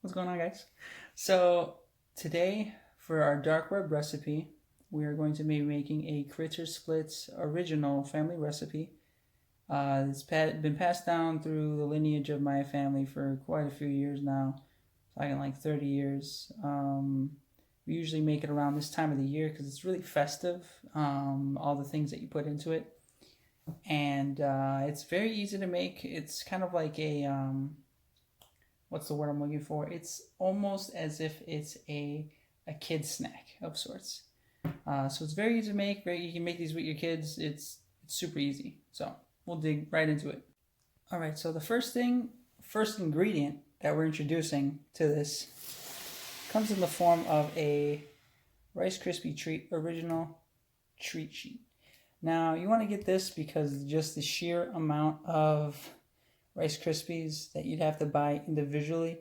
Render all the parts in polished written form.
What's going on, guys? So today for our dark web recipe, we are going to be making a Critter Splits original family recipe. It's been passed down through the lineage of my family for quite a few years now, like 30 years. We usually make it around this time of the year because it's really festive, all the things that you put into it. And it's very easy to make. It's kind of like a what's the word I'm looking for? It's almost as if it's a kid snack of sorts. So it's very easy to make. You can make these with your kids. It's super easy. So we'll dig right into it. All right. So the first ingredient that we're introducing to this comes in the form of a Rice Krispie Treat original treat sheet. Now you want to get this because just the sheer amount of Rice Krispies that you'd have to buy individually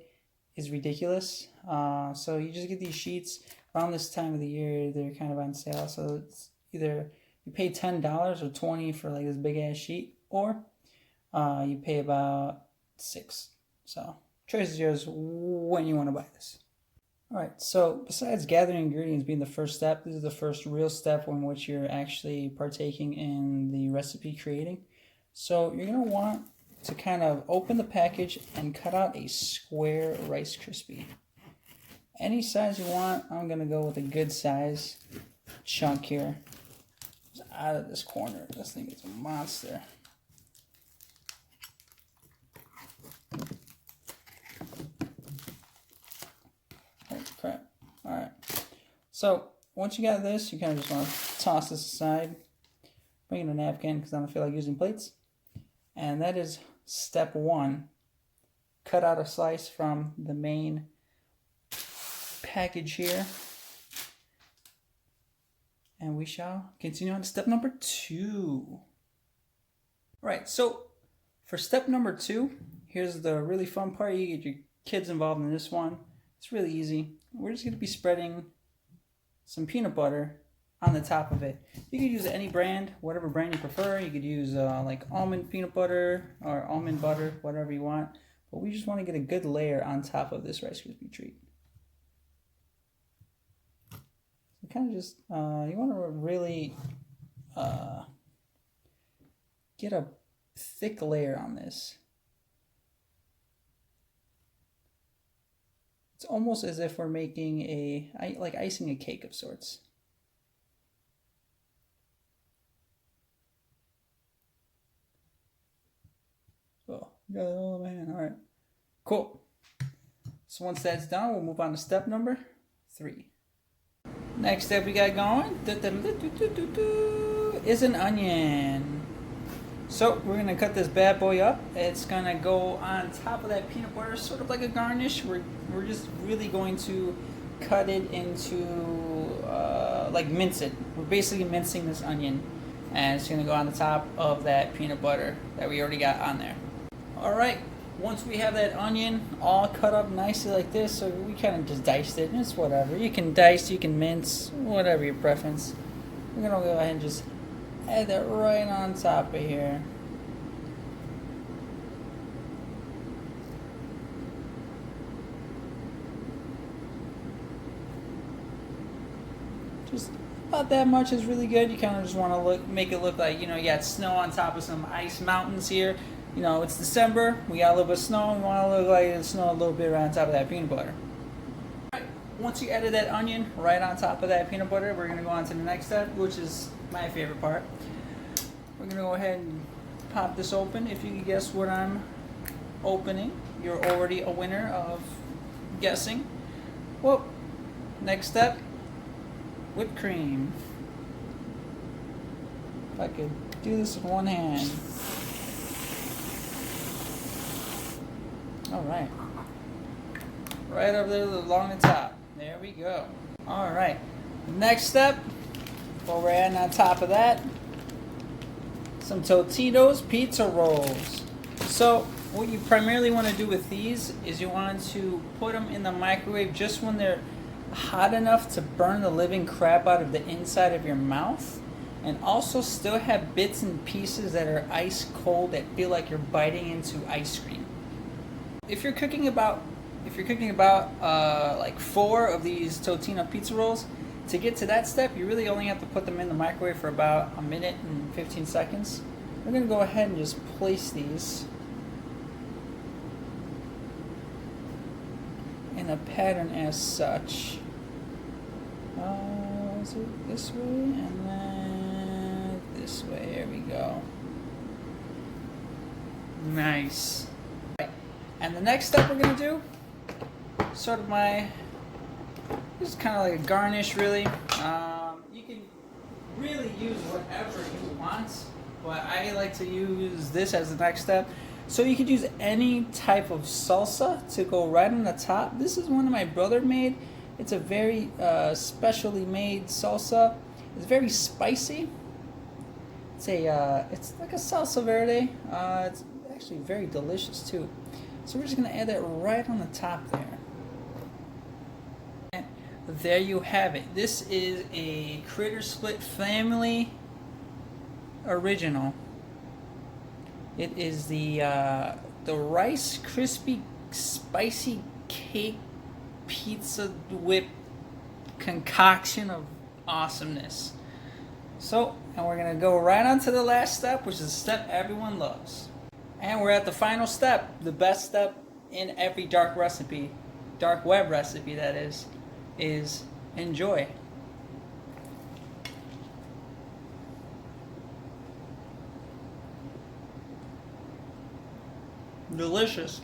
is ridiculous. So you just get these sheets around this time of the year. They're kind of on sale. So it's either you pay $10 or $20 for like this big ass sheet, or you pay about $6. So choice is yours when you want to buy this. All right, so besides gathering ingredients being the first step, this is the first real step in which you're actually partaking in the recipe creating. So you're going to want to kind of open the package and cut out a square Rice Krispie. Any size you want. I'm going to go with a good size chunk here. It's out of this corner. This thing is a monster. Oh, crap. Alright. So, once you got this, you kind of just want to toss this aside. Bring in a napkin because I don't feel like using plates. And that is step 1. Cut out a slice from the main package here. And we shall continue on to step number 2. Right, so for step number 2, here's the really fun part. You get your kids involved in this one. It's really easy. We're just going to be spreading some peanut butter on the top of it. You could use any brand, whatever brand you prefer. You could use like almond peanut butter or almond butter, whatever you want. But we just want to get a good layer on top of this Rice Krispie treat. So kind of just, you want to really get a thick layer on this. It's almost as if we're making like icing a cake of sorts. Oh, got it all in my hand. All right, cool. So once that's done, we'll move on to step number 3. Next step we got going is an onion. So we're gonna cut this bad boy up. It's gonna go on top of that peanut butter, sort of like a garnish. We're just really going to cut it into like mince it. We're basically mincing this onion, and it's gonna go on the top of that peanut butter that we already got on there. All right. Once we have that onion all cut up nicely like this, so we kind of just diced it. It's whatever. You can dice, you can mince, whatever your preference. We're gonna go ahead and just add that right on top of here. Just about that much is really good. You kind of just want to make it look like, you got snow on top of some ice mountains here. It's December. We got a little bit of snow. We want to look like it snowed a little bit right on top of that peanut butter. All right. Once you added that onion right on top of that peanut butter, we're going to go on to the next step, which is my favorite part. We're going to go ahead and pop this open. If you can guess what I'm opening, you're already a winner of guessing. Well, next step, whipped cream. If I could do this with one hand. All right. Right over there along the top. There we go. All right. Next step, what we're adding on top of that, some Totino's pizza rolls. So what you primarily want to do with these is you want to put them in the microwave just when they're hot enough to burn the living crap out of the inside of your mouth, and also still have bits and pieces that are ice cold that feel like you're biting into ice cream. If you're cooking about if you're cooking about like 4 of these Totino pizza rolls, to get to that step, you really only have to put them in the microwave for about 1 minute and 15 seconds. We're going to go ahead and just place these in a pattern as such. Is it this way? And then this way. There we go. Nice. And the next step we're going to do, sort of this is kind of like a garnish, really. You can really use whatever you want, but I like to use this as the next step. So you could use any type of salsa to go right on the top. This is one my brother made. It's a very specially made salsa. It's very spicy. It's like a salsa verde. It's actually very delicious too. So we're just gonna add that right on the top there. And there you have it. This is a Critter Split Family Original. It is the Rice Krispie Spicy Cake Pizza Whip concoction of awesomeness. So, and we're gonna go right on to the last step, which is the step everyone loves. And we're at the final step, the best step in every dark web recipe that is enjoy. Delicious.